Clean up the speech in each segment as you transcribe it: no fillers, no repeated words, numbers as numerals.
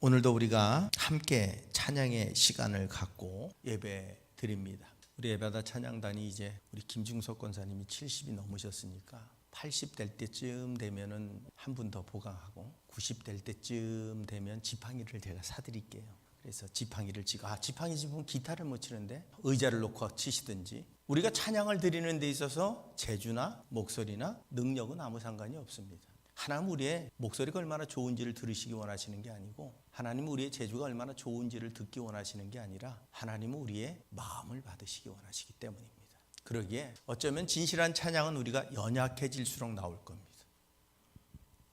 오늘도 우리가 함께 찬양의 시간을 갖고 예배 드립니다. 우리 예배다 찬양단이 이제 우리 김중석 권사님이 70이 넘으셨으니까 80 될 때쯤 되면은 한 분 더 보강하고 90 될 때쯤 되면 지팡이를 제가 사드릴게요. 그래서 지팡이를 치고 지팡이 집으면 기타를 못 치는데 의자를 놓고 치시든지 우리가 찬양을 드리는 데 있어서 재주나 목소리나 능력은 아무 상관이 없습니다. 하나님 우리의 목소리가 얼마나 좋은지를 들으시기 원하시는 게 아니고 하나님은 우리의 재주가 얼마나 좋은지를 듣기 원하시는 게 아니라 하나님은 우리의 마음을 받으시기 원하시기 때문입니다. 그러기에 어쩌면 진실한 찬양은 우리가 연약해질수록 나올 겁니다.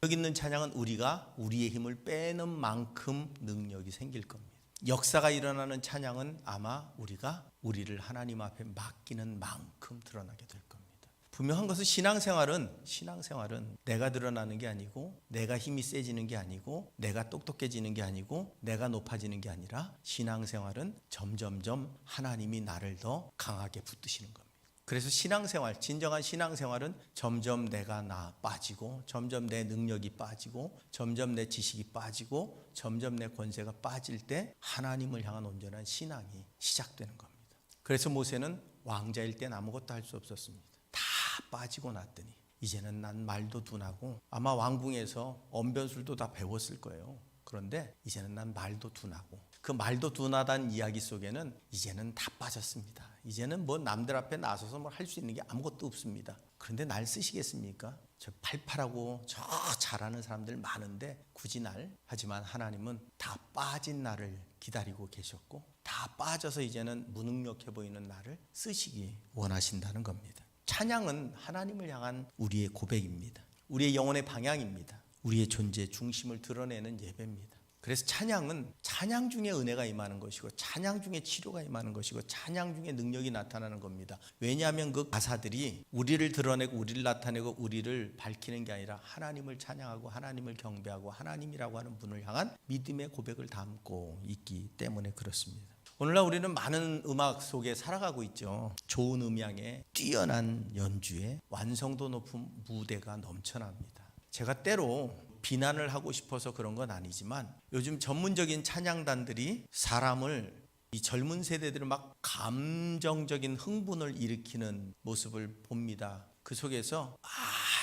여기 있는 찬양은 우리가 우리의 힘을 빼는 만큼 능력이 생길 겁니다. 역사가 일어나는 찬양은 아마 우리가 우리를 하나님 앞에 맡기는 만큼 드러나게 될 겁니다. 분명한 것은 신앙생활은 내가 드러나는 게 아니고 내가 힘이 세지는 게 아니고 내가 똑똑해지는 게 아니고 내가 높아지는 게 아니라 신앙생활은 점점점 하나님이 나를 더 강하게 붙드시는 겁니다. 그래서 진정한 신앙생활은 점점 내가 빠지고 점점 내 능력이 빠지고 점점 내 지식이 빠지고 점점 내 권세가 빠질 때 하나님을 향한 온전한 신앙이 시작되는 겁니다. 그래서 모세는 왕자일 땐 아무것도 할 수 없었습니다. 다 빠지고 났더니 이제는 난 말도 둔하고 아마 왕궁에서 언변술도 다 배웠을 거예요. 그런데 이제는 난 말도 둔하고 그 말도 둔하다는 이야기 속에는 이제는 다 빠졌습니다. 이제는 뭐 남들 앞에 나서서 뭐 할 수 있는 게 아무것도 없습니다. 그런데 날 쓰시겠습니까? 저 팔팔하고 저 잘하는 사람들 많은데 굳이 하지만 하나님은 다 빠진 나를 기다리고 계셨고 다 빠져서 이제는 무능력해 보이는 나를 쓰시기 원하신다는 겁니다. 찬양은 하나님을 향한 우리의 고백입니다. 우리의 영혼의 방향입니다. 우리의 존재의 중심을 드러내는 예배입니다. 그래서 찬양은 찬양 중에 은혜가 임하는 것이고 찬양 중에 치료가 임하는 것이고 찬양 중에 능력이 나타나는 겁니다. 왜냐하면 그 가사들이 우리를 드러내고 우리를 나타내고 우리를 밝히는 게 아니라 하나님을 찬양하고 하나님을 경배하고 하나님이라고 하는 분을 향한 믿음의 고백을 담고 있기 때문에 그렇습니다. 오늘날 우리는 많은 음악 속에 살아가고 있죠. 좋은 음향에 뛰어난 연주에 완성도 높은 무대가 넘쳐납니다. 제가 때로 비난을 하고 싶어서 그런 건 아니지만 요즘 전문적인 찬양단들이 사람을 이 젊은 세대들은 막 감정적인 흥분을 일으키는 모습을 봅니다. 그 속에서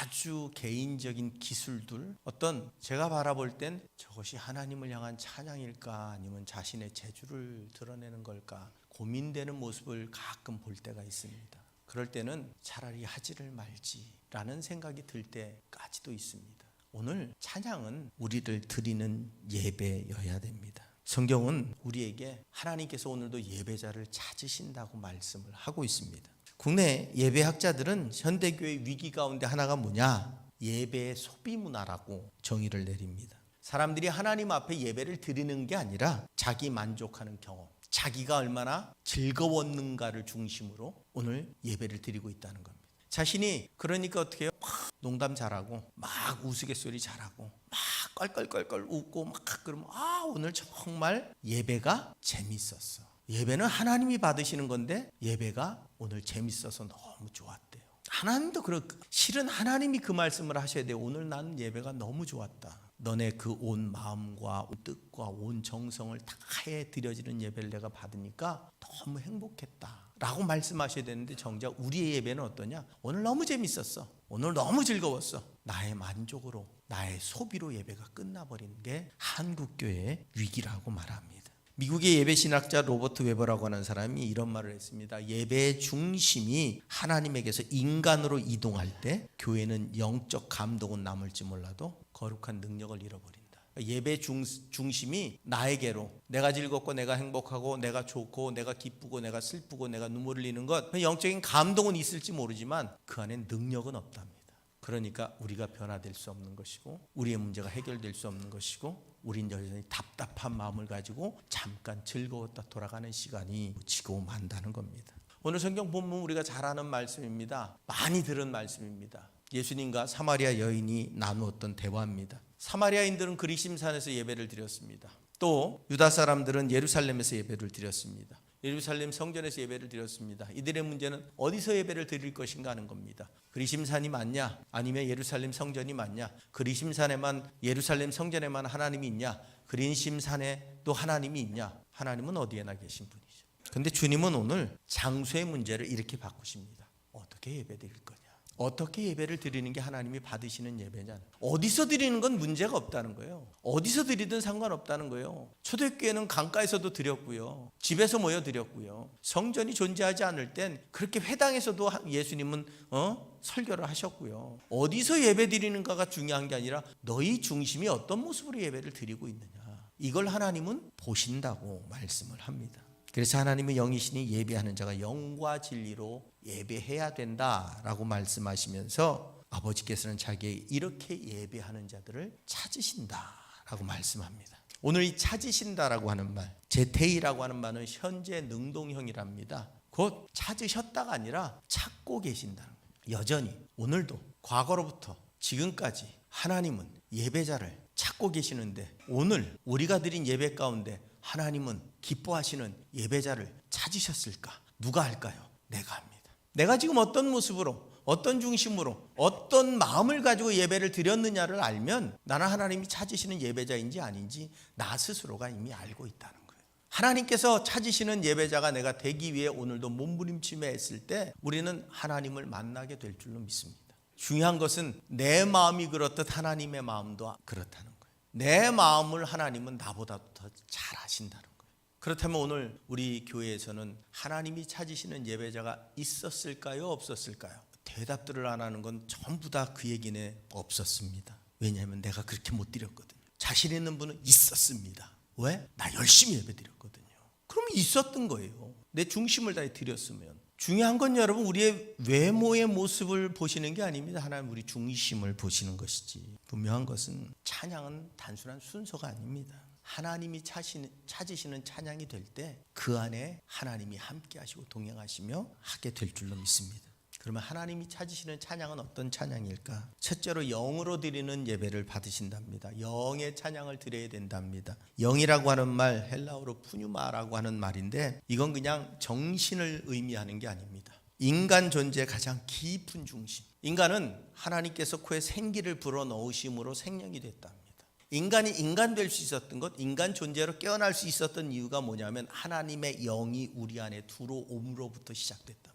아주 개인적인 기술들 어떤 제가 바라볼 땐 저것이 하나님을 향한 찬양일까 아니면 자신의 재주를 드러내는 걸까 고민되는 모습을 가끔 볼 때가 있습니다. 그럴 때는 차라리 하지를 말지라는 생각이 들 때까지도 있습니다. 오늘 찬양은 우리를 드리는 예배여야 됩니다. 성경은 우리에게 하나님께서 오늘도 예배자를 찾으신다고 말씀을 하고 있습니다. 국내 예배학자들은 현대교회의 위기 가운데 하나가 뭐냐? 예배의 소비 문화라고 정의를 내립니다. 사람들이 하나님 앞에 예배를 드리는 게 아니라 자기 만족하는 경험, 자기가 얼마나 즐거웠는가를 중심으로 오늘 예배를 드리고 있다는 겁니다. 자신이 그러니까 어떻게 해요? 막 농담 잘하고 막 우스갯소리 잘하고 막 껄껄껄껄 웃고 막 그러면 오늘 정말 예배가 재밌었어. 예배는 하나님이 받으시는 건데 예배가 오늘 재밌어서 너무 좋았대요. 하나님도 실은 하나님이 그 말씀을 하셔야 돼요. 오늘 나는 예배가 너무 좋았다. 너네 그 온 마음과 온 뜻과 온 정성을 다해 드려지는 예배를 내가 받으니까 너무 행복했다 라고 말씀하셔야 되는데 정작 우리의 예배는 어떠냐? 오늘 너무 재밌었어. 오늘 너무 즐거웠어. 나의 만족으로 나의 소비로 예배가 끝나버린 게 한국교회의 위기라고 말합니다. 미국의 예배신학자 로버트 웨버라고 하는 사람이 이런 말을 했습니다. 예배의 중심이 하나님에게서 인간으로 이동할 때 교회는 영적 감동은 남을지 몰라도 거룩한 능력을 잃어버린다. 예배 중심이 나에게로 내가 즐겁고 내가 행복하고 내가 좋고 내가 기쁘고 내가 슬프고 내가 눈물 흘리는 것 영적인 감동은 있을지 모르지만 그 안에 능력은 없답니다. 그러니까 우리가 변화될 수 없는 것이고 우리의 문제가 해결될 수 없는 것이고 우린 여전히 답답한 마음을 가지고 잠깐 즐거웠다 돌아가는 시간이 지고 만다는 겁니다. 오늘 성경 본문 우리가 잘 아는 말씀입니다. 많이 들은 말씀입니다. 예수님과 사마리아 여인이 나누었던 대화입니다. 사마리아인들은 그리심산에서 예배를 드렸습니다. 또 유다 사람들은 예루살렘에서 예배를 드렸습니다. 예루살렘 성전에서 예배를 드렸습니다. 이들의 문제는 어디서 예배를 드릴 것인가 하는 겁니다. 그리심산이 맞냐? 아니면 예루살렘 성전이 맞냐? 그리심산에만 예루살렘 성전에만 하나님이 있냐? 그린심 산에 또 하나님이 있냐? 하나님은 어디에나 계신 분이죠. 근데 주님은 오늘 장소의 문제를 이렇게 바꾸십니다. 어떻게 예배드릴 거냐? 어떻게 예배를 드리는 게 하나님이 받으시는 예배냐? 어디서 드리는 건 문제가 없다는 거예요. 어디서 드리든 상관없다는 거예요. 초대교회는 강가에서도 드렸고요. 집에서 모여 드렸고요. 성전이 존재하지 않을 땐 그렇게 회당에서도 예수님은 설교를 하셨고요. 어디서 예배 드리는가가 중요한 게 아니라 너희 중심이 어떤 모습으로 예배를 드리고 있느냐. 이걸 하나님은 보신다고 말씀을 합니다. 그래서 하나님의 영이시니 예배하는 자가 영과 진리로 예배해야 된다라고 말씀하시면서 아버지께서는 자기의 이렇게 예배하는 자들을 찾으신다라고 말씀합니다. 오늘 이 찾으신다라고 하는 말, 제테이라고 하는 말은 현재 능동형이랍니다. 곧 찾으셨다가 아니라 찾고 계신다는 거예요. 여전히 오늘도 과거로부터 지금까지 하나님은 예배자를 찾고 계시는데 오늘 우리가 드린 예배 가운데 하나님은 기뻐하시는 예배자를 찾으셨을까? 누가 할까요? 내가 합니다. 내가 지금 어떤 모습으로, 어떤 중심으로, 어떤 마음을 가지고 예배를 드렸느냐를 알면 나는 하나님이 찾으시는 예배자인지 아닌지 나 스스로가 이미 알고 있다는 거예요. 하나님께서 찾으시는 예배자가 내가 되기 위해 오늘도 몸부림치며 했을 때 우리는 하나님을 만나게 될 줄로 믿습니다. 중요한 것은 내 마음이 그렇듯 하나님의 마음도 그렇다는 거예요. 내 마음을 하나님은 나보다 더 잘 아신다는 거예요. 그렇다면 오늘 우리 교회에서는 하나님이 찾으시는 예배자가 있었을까요? 없었을까요? 대답들을 안 하는 건 전부 다 그 얘기는 없었습니다. 왜냐하면 내가 그렇게 못 드렸거든요. 자신 있는 분은 있었습니다. 왜? 나 열심히 예배 드렸거든요. 그럼 있었던 거예요. 내 중심을 다해 드렸으면. 중요한 건 여러분 우리의 외모의 모습을 보시는 게 아닙니다. 하나님 우리 중심을 보시는 것이지. 분명한 것은 찬양은 단순한 순서가 아닙니다. 하나님이 찾으시는 찬양이 될 때 그 안에 하나님이 함께 하시고 동행하시며 하게 될 줄로 믿습니다. 그러면 하나님이 찾으시는 찬양은 어떤 찬양일까? 첫째로 영으로 드리는 예배를 받으신답니다. 영의 찬양을 드려야 된답니다. 영이라고 하는 말 헬라어로 푸뉴마라고 하는 말인데 이건 그냥 정신을 의미하는 게 아닙니다. 인간 존재의 가장 깊은 중심. 인간은 하나님께서 코에 생기를 불어넣으심으로 생명이 됐답니다. 인간이 인간 될 수 있었던 것, 인간 존재로 깨어날 수 있었던 이유가 뭐냐면 하나님의 영이 우리 안에 들어옴으로부터 시작됐답니다.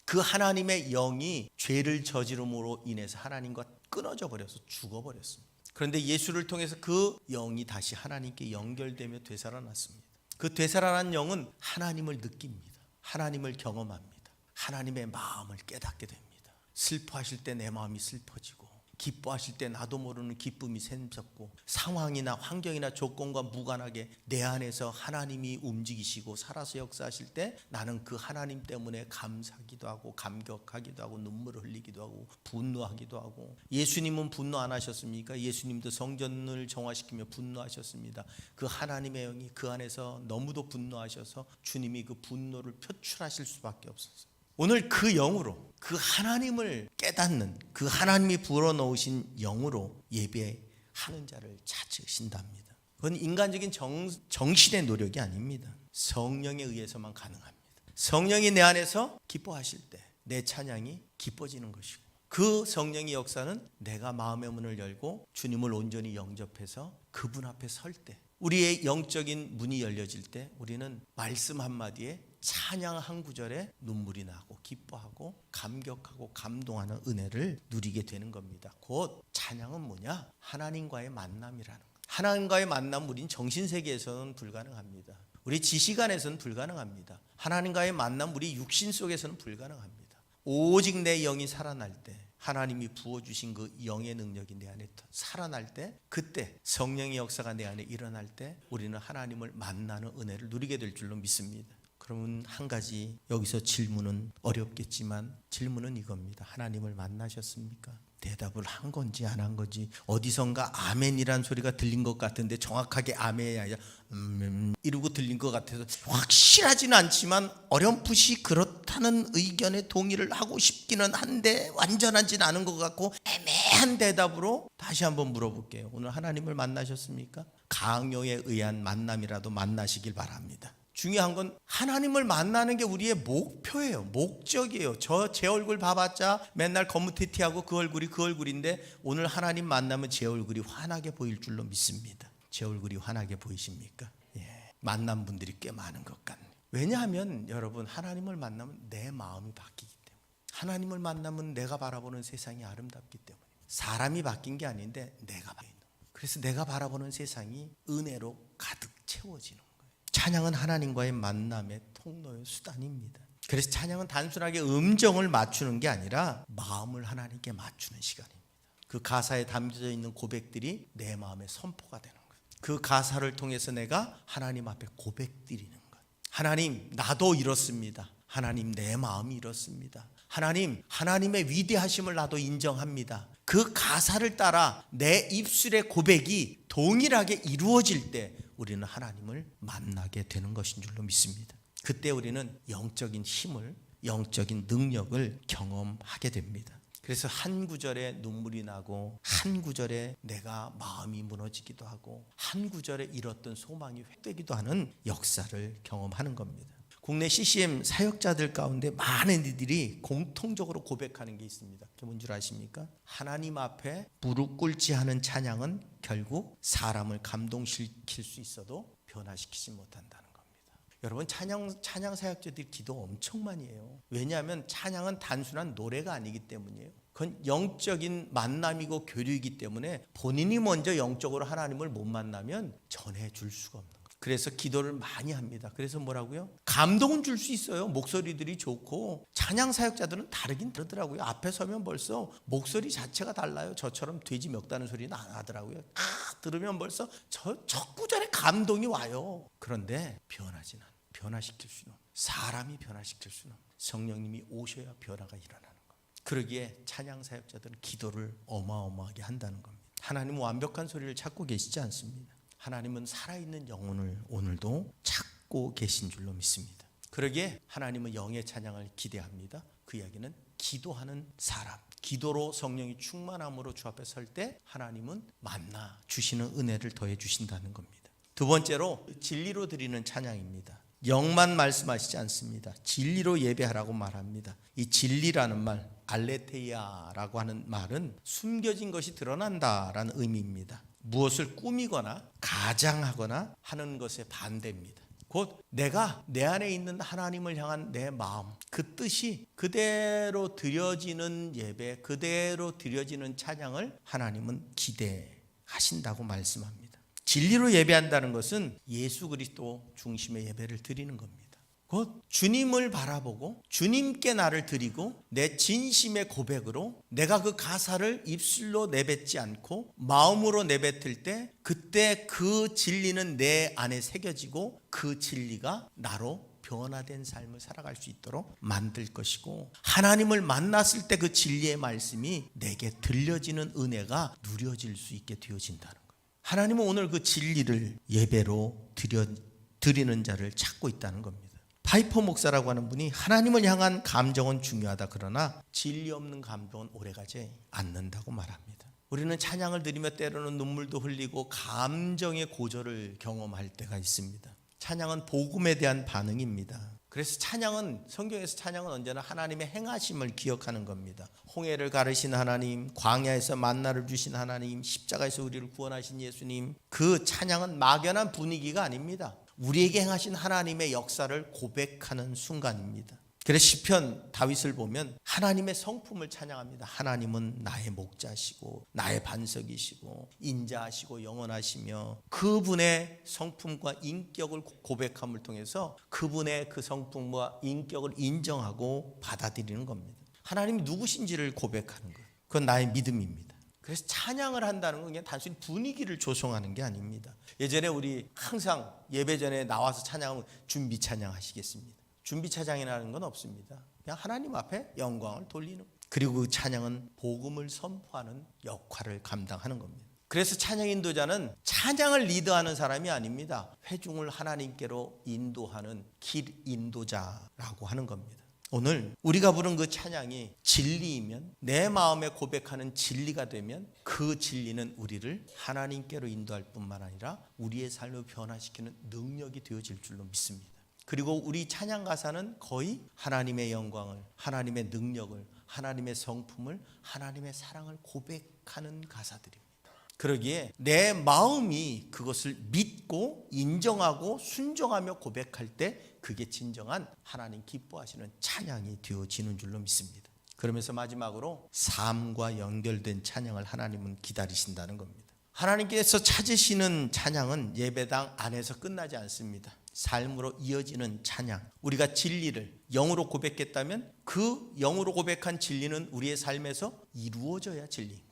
그 하나님의 영이 죄를 저지름으로 인해서 하나님과 끊어져 버려서 죽어버렸습니다. 그런데 예수를 통해서 그 영이 다시 하나님께 연결되며 되살아났습니다. 그 되살아난 영은 하나님을 느낍니다. 하나님을 경험합니다. 하나님의 마음을 깨닫게 됩니다. 슬퍼하실 때 내 마음이 슬퍼지고 기뻐하실 때 나도 모르는 기쁨이 샘솟고 상황이나 환경이나 조건과 무관하게 내 안에서 하나님이 움직이시고 살아서 역사하실 때 나는 그 하나님 때문에 감사하기도 하고 감격하기도 하고 눈물을 흘리기도 하고 분노하기도 하고. 예수님은 분노 안 하셨습니까? 예수님도 성전을 정화시키며 분노하셨습니다. 그 하나님의 영이 그 안에서 너무도 분노하셔서 주님이 그 분노를 표출하실 수밖에 없었어요. 오늘 그 영으로 그 하나님을 깨닫는 그 하나님이 불어넣으신 영으로 예배하는 자를 찾으신답니다. 그건 인간적인 정신의 노력이 아닙니다. 성령에 의해서만 가능합니다. 성령이 내 안에서 기뻐하실 때 내 찬양이 기뻐지는 것이고 그 성령의 역사는 내가 마음의 문을 열고 주님을 온전히 영접해서 그분 앞에 설 때 우리의 영적인 문이 열려질 때 우리는 말씀 한마디에 찬양 한 구절에 눈물이 나고 기뻐하고 감격하고 감동하는 은혜를 누리게 되는 겁니다. 곧 찬양은 뭐냐? 하나님과의 만남이라는 것. 하나님과의 만남 우린 정신세계에서는 불가능합니다. 우리 지식 안에서는 불가능합니다. 하나님과의 만남 우리 육신 속에서는 불가능합니다. 오직 내 영이 살아날 때 하나님이 부어주신 그 영의 능력이 내 안에 살아날 때 그때 성령의 역사가 내 안에 일어날 때 우리는 하나님을 만나는 은혜를 누리게 될 줄로 믿습니다. 그러면 한 가지 여기서 질문은 어렵겠지만 질문은 이겁니다. 하나님을 만나셨습니까? 대답을 한 건지 안 한 건지 어디선가 아멘이란 소리가 들린 것 같은데 정확하게 아멘이 아니라 이러고 들린 것 같아서 확실하지는 않지만 어렴풋이 그렇다는 의견에 동의를 하고 싶기는 한데 완전하지는 않은 것 같고 애매한 대답으로 다시 한번 물어볼게요. 오늘 하나님을 만나셨습니까? 강요에 의한 만남이라도 만나시길 바랍니다. 중요한 건 하나님을 만나는 게 우리의 목표예요. 목적이에요. 제 얼굴 봐봤자 맨날 거무튀튀하고 그 얼굴이 그 얼굴인데 오늘 하나님 만나면 제 얼굴이 환하게 보일 줄로 믿습니다. 제 얼굴이 환하게 보이십니까? 예, 만난 분들이 꽤 많은 것 같네요. 왜냐하면 여러분, 하나님을 만나면 내 마음이 바뀌기 때문에, 하나님을 만나면 내가 바라보는 세상이 아름답기 때문에, 사람이 바뀐 게 아닌데 내가 바뀌는 거예요. 그래서 내가 바라보는 세상이 은혜로 가득 채워지는 거예요. 찬양은 하나님과의 만남의 통로의 수단입니다. 그래서 찬양은 단순하게 음정을 맞추는 게 아니라 마음을 하나님께 맞추는 시간입니다. 그 가사에 담겨져 있는 고백들이 내 마음의 선포가 되는 거예요. 그 가사를 통해서 내가 하나님 앞에 고백드리는 거예요. 하나님, 나도 이렇습니다. 하나님, 내 마음이 이렇습니다. 하나님, 하나님의 위대하심을 나도 인정합니다. 그 가사를 따라 내 입술의 고백이 동일하게 이루어질 때 우리는 하나님을 만나게 되는 것인 줄로 믿습니다. 그때 우리는 영적인 힘을, 영적인 능력을 경험하게 됩니다. 그래서 한 구절에 눈물이 나고, 한 구절에 내가 마음이 무너지기도 하고, 한 구절에 잃었던 소망이 회되기도 하는 역사를 경험하는 겁니다. 국내 CCM 사역자들 가운데 많은 이들이 공통적으로 고백하는 게 있습니다. 그게 뭔 줄 아십니까? 하나님 앞에 무릎 꿇지 않은 찬양은 결국 사람을 감동시킬 수 있어도 변화시키지 못한다는 겁니다. 여러분, 찬양 사역자들이 기도 엄청 많이 해요. 왜냐하면 찬양은 단순한 노래가 아니기 때문이에요. 그건 영적인 만남이고 교류이기 때문에 본인이 먼저 영적으로 하나님을 못 만나면 전해줄 수가 없는 거예요. 그래서 기도를 많이 합니다. 그래서 뭐라고요? 감동은 줄 수 있어요. 목소리들이 좋고. 찬양 사역자들은 다르긴 다르더라고요. 앞에 서면 벌써 목소리 자체가 달라요. 저처럼 돼지 멱다는 소리는 안 하더라고요. 들으면 벌써 첫 구절에 감동이 와요. 그런데 변화시킬 수는, 사람이 변화시킬 수는 성령님이 오셔야 변화가 일어나는 겁니다. 그러기에 찬양 사역자들은 기도를 어마어마하게 한다는 겁니다. 하나님은 완벽한 소리를 찾고 계시지 않습니다. 하나님은 살아있는 영혼을 오늘도 찾고 계신 줄로 믿습니다. 그러기에 하나님은 영의 찬양을 기대합니다. 그 이야기는 기도하는 사람, 기도로 성령이 충만함으로 주 앞에 설 때 하나님은 만나 주시는 은혜를 더해 주신다는 겁니다. 두 번째로 진리로 드리는 찬양입니다. 영만 말씀하시지 않습니다. 진리로 예배하라고 말합니다. 이 진리라는 말, 알레테이아라고 하는 말은 숨겨진 것이 드러난다라는 의미입니다. 무엇을 꾸미거나 가장하거나 하는 것의 반대입니다. 곧 내가 내 안에 있는 하나님을 향한 내 마음, 그 뜻이 그대로 드려지는 예배, 그대로 드려지는 찬양을 하나님은 기대하신다고 말씀합니다. 진리로 예배한다는 것은 예수 그리스도 중심의 예배를 드리는 겁니다. 곧 주님을 바라보고 주님께 나를 드리고 내 진심의 고백으로 내가 그 가사를 입술로 내뱉지 않고 마음으로 내뱉을 때 그때 그 진리는 내 안에 새겨지고 그 진리가 나로 변화된 삶을 살아갈 수 있도록 만들 것이고, 하나님을 만났을 때 그 진리의 말씀이 내게 들려지는 은혜가 누려질 수 있게 되어진다는 거예요. 하나님은 오늘 그 진리를 예배로 드리는 자를 찾고 있다는 겁니다. 파이퍼 목사라고 하는 분이 하나님을 향한 감정은 중요하다, 그러나 진리 없는 감동은 오래가지 않는다고 말합니다. 우리는 찬양을 드리며 때로는 눈물도 흘리고 감정의 고절을 경험할 때가 있습니다. 찬양은 복음에 대한 반응입니다. 그래서 찬양은, 성경에서 찬양은 언제나 하나님의 행하심을 기억하는 겁니다. 홍해를 가르신 하나님, 광야에서 만나를 주신 하나님, 십자가에서 우리를 구원하신 예수님, 그 찬양은 막연한 분위기가 아닙니다. 우리에게 행하신 하나님의 역사를 고백하는 순간입니다. 그래서 시편 다윗을 보면 하나님의 성품을 찬양합니다. 하나님은 나의 목자시고 나의 반석이시고 인자하시고 영원하시며, 그분의 성품과 인격을 고백함을 통해서 그분의 그 성품과 인격을 인정하고 받아들이는 겁니다. 하나님이 누구신지를 고백하는 거예요. 그건 나의 믿음입니다. 그래서 찬양을 한다는 건 그냥 단순히 분위기를 조성하는 게 아닙니다. 예전에 우리 항상 예배 전에 나와서 찬양하면 준비 찬양 하시겠습니다. 준비 찬양이라는 건 없습니다. 그냥 하나님 앞에 영광을 돌리는, 그리고 그 찬양은 복음을 선포하는 역할을 감당하는 겁니다. 그래서 찬양 인도자는 찬양을 리드하는 사람이 아닙니다. 회중을 하나님께로 인도하는 길 인도자라고 하는 겁니다. 오늘 우리가 부른 그 찬양이 진리이면, 내 마음에 고백하는 진리가 되면 그 진리는 우리를 하나님께로 인도할 뿐만 아니라 우리의 삶을 변화시키는 능력이 되어질 줄로 믿습니다. 그리고 우리 찬양 가사는 거의 하나님의 영광을, 하나님의 능력을, 하나님의 성품을, 하나님의 사랑을 고백하는 가사들입니다. 그러기에 내 마음이 그것을 믿고 인정하고 순종하며 고백할 때 그게 진정한 하나님 기뻐하시는 찬양이 되어지는 줄로 믿습니다. 그러면서 마지막으로 삶과 연결된 찬양을 하나님은 기다리신다는 겁니다. 하나님께서 찾으시는 찬양은 예배당 안에서 끝나지 않습니다. 삶으로 이어지는 찬양, 우리가 진리를 영으로 고백했다면 그 영으로 고백한 진리는 우리의 삶에서 이루어져야 진리인 겁니다.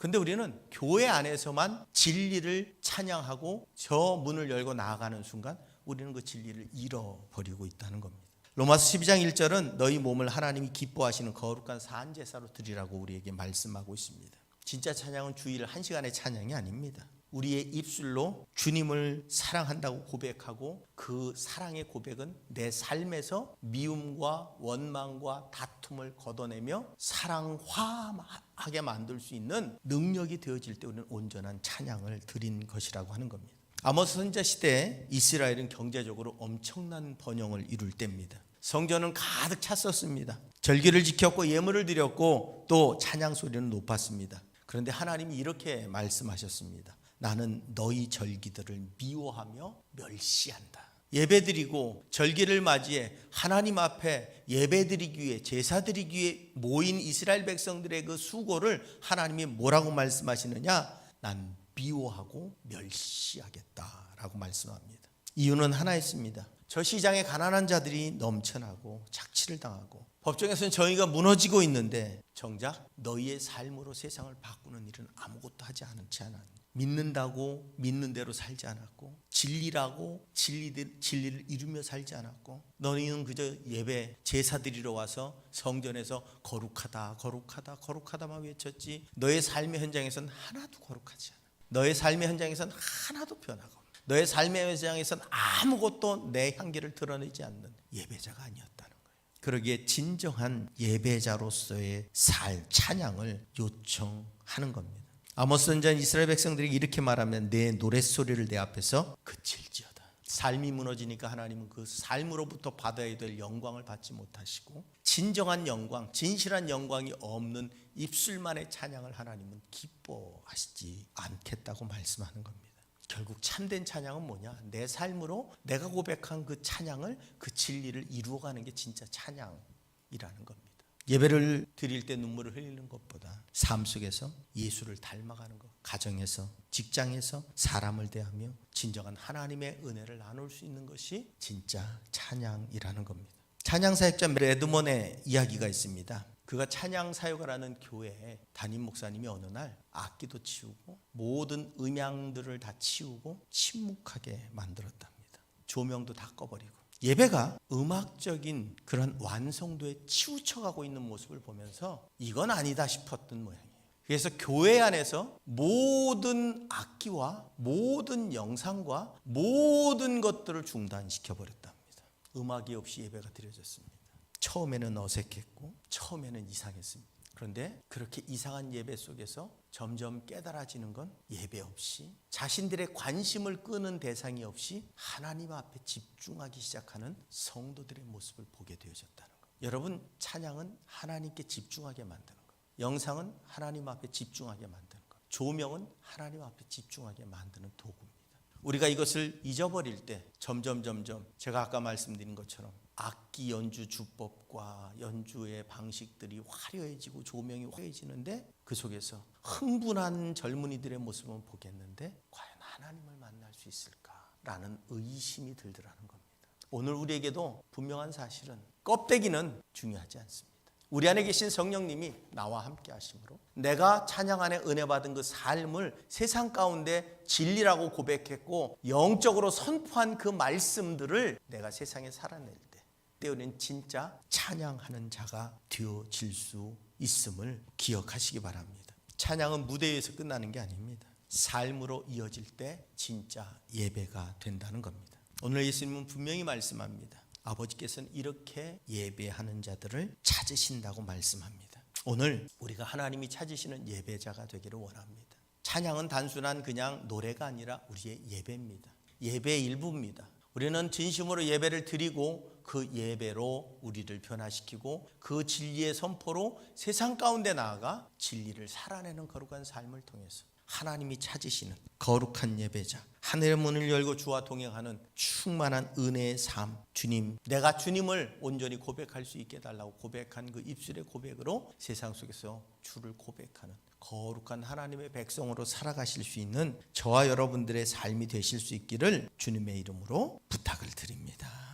근데 우리는 교회 안에서만 진리를 찬양하고 저 문을 열고 나아가는 순간 우리는 그 진리를 잃어버리고 있다는 겁니다. 로마서 12장 1절은 너희 몸을 하나님이 기뻐하시는 거룩한 산제사로 드리라고 우리에게 말씀하고 있습니다. 진짜 찬양은 주일 1시간의 찬양이 아닙니다. 우리의 입술로 주님을 사랑한다고 고백하고 그 사랑의 고백은 내 삶에서 미움과 원망과 다툼을 걷어내며 사랑화하게 만들 수 있는 능력이 되어질 때 우리는 온전한 찬양을 드린 것이라고 하는 겁니다. 아모스 선지자 시대에 이스라엘은 경제적으로 엄청난 번영을 이룰 때입니다. 성전은 가득 찼었습니다. 절기를 지켰고 예물을 드렸고 또 찬양 소리는 높았습니다. 그런데 하나님이 이렇게 말씀하셨습니다. 나는 너희 절기들을 미워하며 멸시한다. 예배드리고 절기를 맞이해 하나님 앞에 예배드리기 위해 제사드리기 위해 모인 이스라엘 백성들의 그 수고를 하나님이 뭐라고 말씀하시느냐? 난 미워하고 멸시하겠다라고 말씀합니다. 이유는 하나 있습니다. 저 시장에 가난한 자들이 넘쳐나고 착취를 당하고 법정에서는 정의가 무너지고 있는데 정작 너희의 삶으로 세상을 바꾸는 일은 아무것도 하지 않지 않았니? 믿는다고 믿는 대로 살지 않았고 진리라고 진리를 이루며 살지 않았고 너희는 그저 예배 제사 드리러 와서 성전에서 거룩하다 거룩하다 거룩하다만 외쳤지 너의 삶의 현장에서는 하나도 거룩하지 않아. 너의 삶의 현장에서는 하나도 변화가 없는, 너의 삶의 현장에서는 아무것도 내 향기를 드러내지 않는 예배자가 아니었다는 거예요. 그러기에 진정한 예배자로서의 찬양을 요청하는 겁니다. 아모스 선지자는 이스라엘 백성들에게 이렇게 말하면 내 노랫소리를 내 앞에서 그칠지어다. 삶이 무너지니까 하나님은 그 삶으로부터 받아야 될 영광을 받지 못하시고 진정한 영광, 진실한 영광이 없는 입술만의 찬양을 하나님은 기뻐하시지 않겠다고 말씀하는 겁니다. 결국 참된 찬양은 뭐냐? 내 삶으로 내가 고백한 그 찬양을, 그 진리를 이루어가는 게 진짜 찬양이라는 겁니다. 예배를 드릴 때 눈물을 흘리는 것보다 삶 속에서 예수를 닮아가는 것, 가정에서, 직장에서 사람을 대하며 진정한 하나님의 은혜를 나눌 수 있는 것이 진짜 찬양이라는 겁니다. 찬양사역자 레드먼의 이야기가 있습니다. 그가 찬양사역을 교회에 담임 목사님이 어느 날 악기도 치우고 모든 음향들을 다 치우고 침묵하게 만들었답니다. 조명도 다 꺼버리고 예배가 음악적인 그런 완성도에 치우쳐가고 있는 모습을 보면서 이건 아니다 싶었던 모양이에요. 그래서 교회 안에서 모든 악기와 모든 영상과 모든 것들을 중단시켜버렸답니다. 음악이 없이 예배가 드려졌습니다. 처음에는 어색했고 처음에는 이상했습니다. 그런데 그렇게 이상한 예배 속에서 점점 깨달아지는 건 예배 없이 자신들의 관심을 끄는 대상이 없이 하나님 앞에 집중하기 시작하는 성도들의 모습을 보게 되어졌다는 거예요. 여러분, 찬양은 하나님께 집중하게 만드는 거예요. 영상은 하나님 앞에 집중하게 만드는 거예요. 조명은 하나님 앞에 집중하게 만드는 도구입니다. 우리가 이것을 잊어버릴 때 점점 제가 아까 말씀드린 것처럼 악기 연주 주법과 연주의 방식들이 화려해지고 조명이 화려해지는데 그 속에서 흥분한 젊은이들의 모습을 보겠는데 과연 하나님을 만날 수 있을까라는 의심이 들더라는 겁니다. 오늘 우리에게도 분명한 사실은 껍데기는 중요하지 않습니다. 우리 안에 계신 성령님이 나와 함께 하심으로 내가 찬양 안에 은혜 받은 그 삶을 세상 가운데 진리라고 고백했고 영적으로 선포한 그 말씀들을 내가 세상에 살아낼 때 우리는 진짜 찬양하는 자가 되어질 수 있음을 기억하시기 바랍니다. 찬양은 무대에서 끝나는 게 아닙니다. 삶으로 이어질 때 진짜 예배가 된다는 겁니다. 오늘 예수님은 분명히 말씀합니다. 아버지께서는 이렇게 예배하는 자들을 찾으신다고 말씀합니다. 오늘 우리가 하나님이 찾으시는 예배자가 되기를 원합니다. 찬양은 단순한 그냥 노래가 아니라 우리의 예배입니다. 예배의 일부입니다. 우리는 진심으로 예배를 드리고 그 예배로 우리를 변화시키고 그 진리의 선포로 세상 가운데 나아가 진리를 살아내는 거룩한 삶을 통해서 하나님이 찾으시는 거룩한 예배자, 하늘의 문을 열고 주와 동행하는 충만한 은혜의 삶, 주님, 내가 주님을 온전히 고백할 수 있게 해달라고 고백한 그 입술의 고백으로 세상 속에서 주를 고백하는 거룩한 하나님의 백성으로 살아가실 수 있는 저와 여러분들의 삶이 되실 수 있기를 주님의 이름으로 부탁을 드립니다.